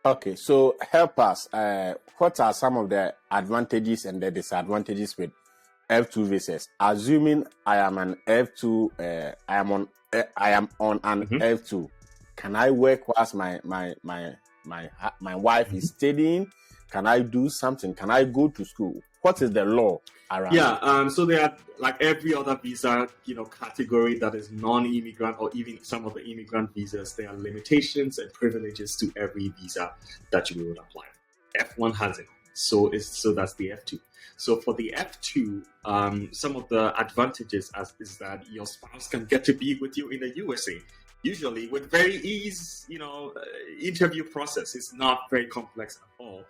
Okay, so help us. What are some of the advantages and the disadvantages with F2 visas? Assuming I am an F2, I am on an F2. Can I work whilst my wife is studying? Can I do something? Can I go to school? What is the law around? Yeah, so there are, like every other visa, category that is non-immigrant or even some of the immigrant visas, there are limitations and privileges to every visa that you would apply. F1 has it, so that's the F2. So for the F2, some of the advantages is that your spouse can get to be with you in the USA. Usually with very ease, interview process is not very complex at all,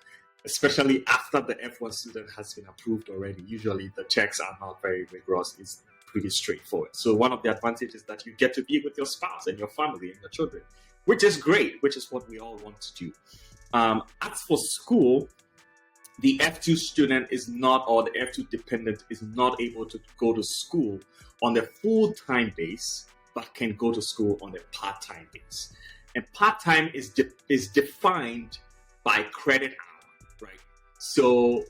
especially after the F1 student has been approved already. Usually the checks are not very rigorous. It's pretty straightforward. So one of the advantages is that you get to be with your spouse and your family and your children, which is great, which is what we all want to do. As for school, the F2 student is not, or the F2 dependent is not able to go to school on a full-time base, but can go to school on a part-time base. And part-time is defined by credit hour, right? So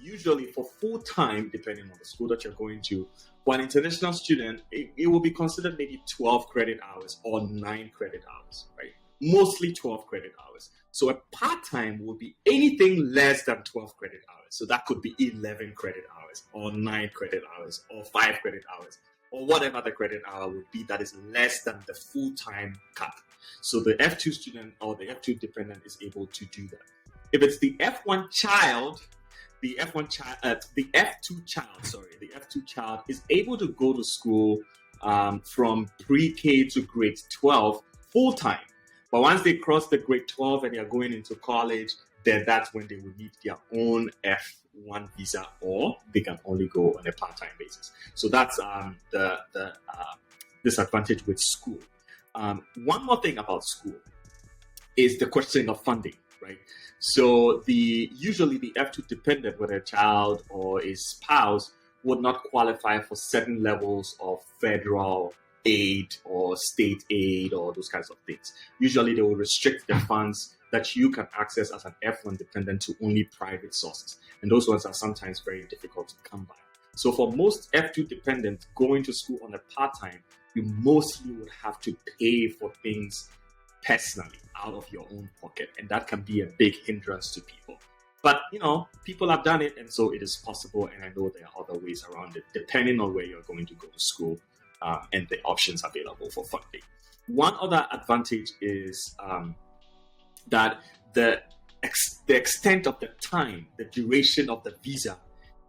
usually for full-time, depending on the school that you're going to, for an international student, it will be considered maybe 12 credit hours or 9 credit hours, right? Mostly 12 credit hours. So a part-time would be anything less than 12 credit hours. So that could be 11 credit hours or 9 credit hours or 5 credit hours or whatever the credit hour would be that is less than the full-time cap. So the F2 student or the F2 dependent is able to do that. If it's the F1 child, the F2 child is able to go to school from pre-K to grade 12 full-time. But once they cross the grade 12 and they're going into college, then that's when they will need their own F1 visa, or they can only go on a part-time basis. So that's the disadvantage with school. One more thing about school is the question of funding, right? So usually the F2 dependent, whether a child or a spouse, would not qualify for certain levels of federal aid or state aid or those kinds of things. Usually they will restrict the funds that you can access as an F1 dependent to only private sources. And those ones are sometimes very difficult to come by. So for most F2 dependents going to school on a part-time, you mostly would have to pay for things personally out of your own pocket. And that can be a big hindrance to people. But, people have done it, and so it is possible. And I know there are other ways around it, depending on where you're going to go to school and the options available for funding. One other advantage is that the extent of the time, the duration of the visa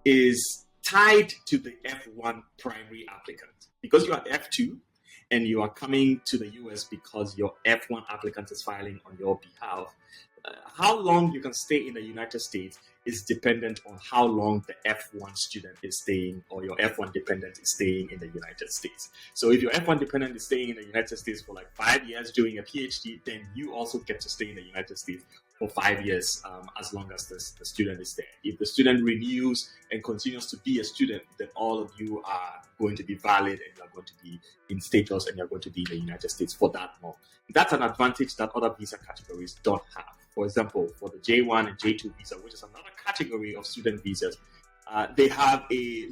is tied to the F1 primary applicant. Because you are F2 and you are coming to the US because your F1 applicant is filing on your behalf, how long you can stay in the United States is dependent on how long the F1 student is staying, or your F1 dependent is staying in the United States. So if your F1 dependent is staying in the United States for like 5 years doing a PhD, then you also get to stay in the United States for 5 years as long as the student is there. If the student renews and continues to be a student, then all of you are going to be valid and you're going to be in status and you're going to be in the United States for that long. That's an advantage that other visa categories don't have. For example, for the J1 and J2 visa, which is another category of student visas, they have a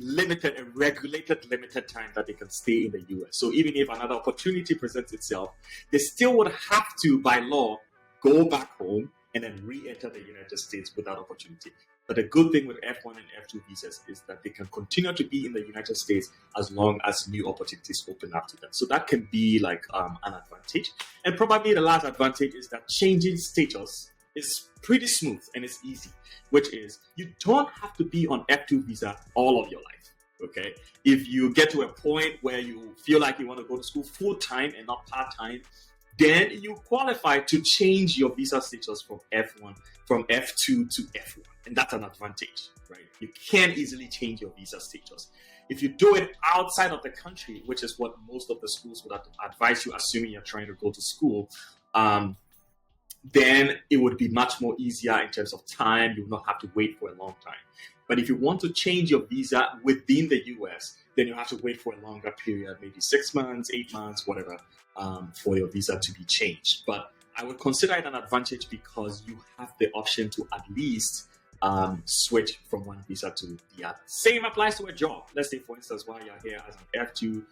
regulated limited time that they can stay in the US. So even if another opportunity presents itself, they still would have to, by law, go back home and then re-enter the United States without opportunity. But the good thing with F1 and F2 visas is that they can continue to be in the United States as long as new opportunities open up to them. So that can be like an advantage. And probably the last advantage is that changing status is pretty smooth and it's easy, which is you don't have to be on F2 visa all of your life. Okay, if you get to a point where you feel like you want to go to school full-time and not part-time, then you qualify to change your visa status from F2 to F1. And that's an advantage, right? You can easily change your visa status. If you do it outside of the country, which is what most of the schools would advise you, assuming you're trying to go to school, then it would be much more easier in terms of time. You will not have to wait for a long time. But if you want to change your visa within the US, then you have to wait for a longer period, maybe 6 months, 8 months, whatever, for your visa to be changed. But I would consider it an advantage because you have the option to at least switch from one visa to the other. Same applies to a job. Let's say, for instance, while you're here as an F2,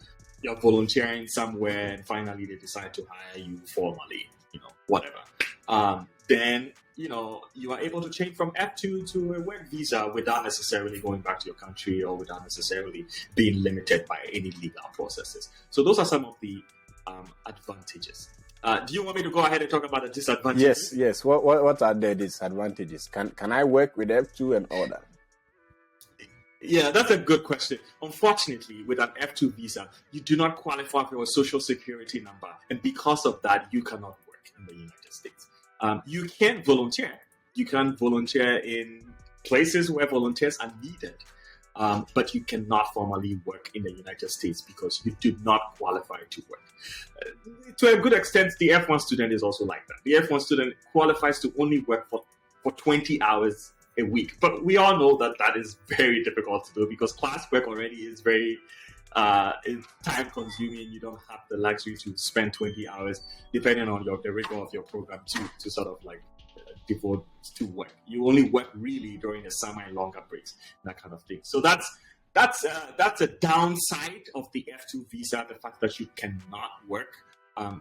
you're volunteering somewhere, and finally they decide to hire you formally, whatever. Then you are able to change from F2 to a work visa without necessarily going back to your country or without necessarily being limited by any legal processes. So those are some of the advantages. Do you want me to go ahead and talk about the disadvantages? Yes. What are the disadvantages? Can I work with F2 and all that? Yeah, that's a good question. Unfortunately, with an F2 visa, you do not qualify for a social security number. And because of that, you cannot work in the United States. You can volunteer. You can volunteer in places where volunteers are needed. But you cannot formally work in the United States because you do not qualify to work. To a good extent, the F1 student is also like that. The F1 student qualifies to only work for 20 hours a week. But we all know that is very difficult to do because class work already is very time consuming. You don't have the luxury to spend 20 hours, depending on the rigor of your program, to sort of like devote to work. You only work really during the summer and longer breaks, that kind of thing. So that's a downside of the F2 visa, the fact that you cannot work.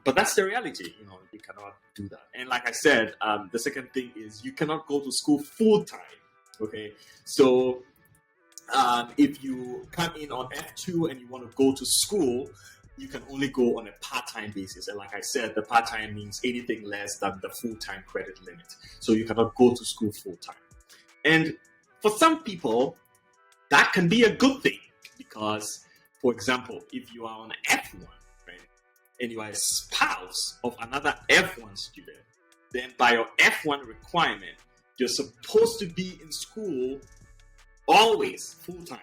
But that's the reality, you cannot do that. And like I said, the second thing is you cannot go to school full time. Okay, so if you come in on F2 and you want to go to school, you can only go on a part-time basis. And like I said, the part-time means anything less than the full-time credit limit. So you cannot go to school full-time. And for some people, that can be a good thing because, for example, if you are on F1, right, and you are a spouse of another F1 student, then by your F1 requirement, you're supposed to be in school always full-time.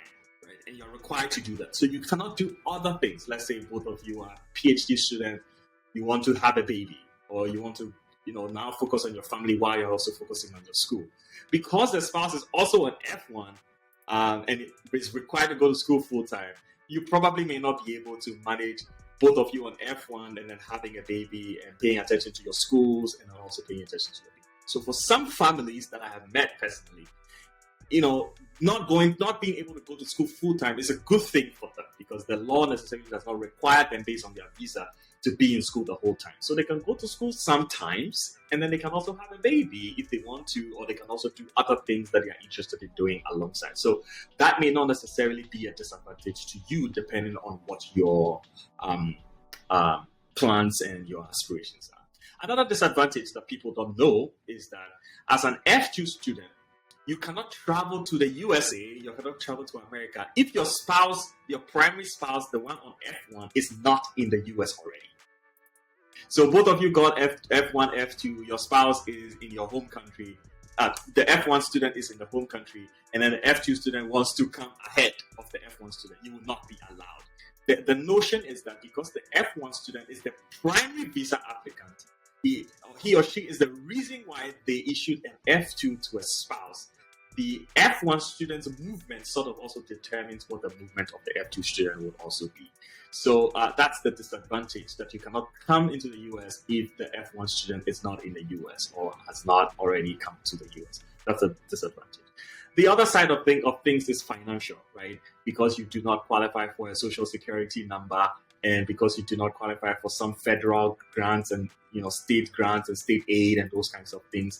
And you're required to do that. So you cannot do other things. Let's say both of you are PhD students, you want to have a baby, or you want to, now focus on your family while you're also focusing on your school. Because the spouse is also an F1 and is required to go to school full-time, you probably may not be able to manage both of you on F1 and then having a baby and paying attention to your schools and also paying attention to your baby. So for some families that I have met personally, not being able to go to school full-time is a good thing for them because the law necessarily does not require them based on their visa to be in school the whole time. So they can go to school sometimes and then they can also have a baby if they want to, or they can also do other things that they are interested in doing alongside. So that may not necessarily be a disadvantage to you depending on what your plans and your aspirations are. Another disadvantage that people don't know is that as an F2 student, you cannot travel to the USA, you cannot travel to America if your spouse, your primary spouse, the one on F1, is not in the US already. So both of you got F1, F2, your spouse is in your home country, the F1 student is in the home country, and then the F2 student wants to come ahead of the F1 student, you will not be allowed. The notion is that because the F1 student is the primary visa applicant, he or she is the reason why they issued an F2 to a spouse. The F1 student's movement sort of also determines what the movement of the F2 student would also be. So that's the disadvantage, that you cannot come into the US if the F1 student is not in the US or has not already come to the US. That's a disadvantage. The other side of things is financial, right? Because you do not qualify for a social security number, and because you do not qualify for some federal grants and state grants and state aid and those kinds of things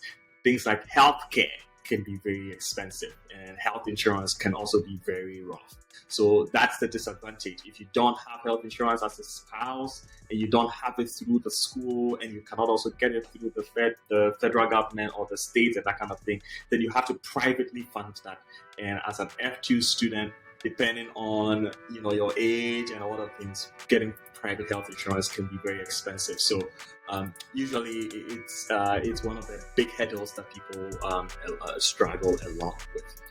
like healthcare can be very expensive, and health insurance can also be very rough. So that's the disadvantage. If you don't have health insurance as a spouse and you don't have it through the school and you cannot also get it through the federal government or the state and that kind of thing, then you have to privately fund that. And as an F2 student, depending on your age and all other things, getting private health insurance can be very expensive. So usually it's one of the big hurdles that people struggle a lot with.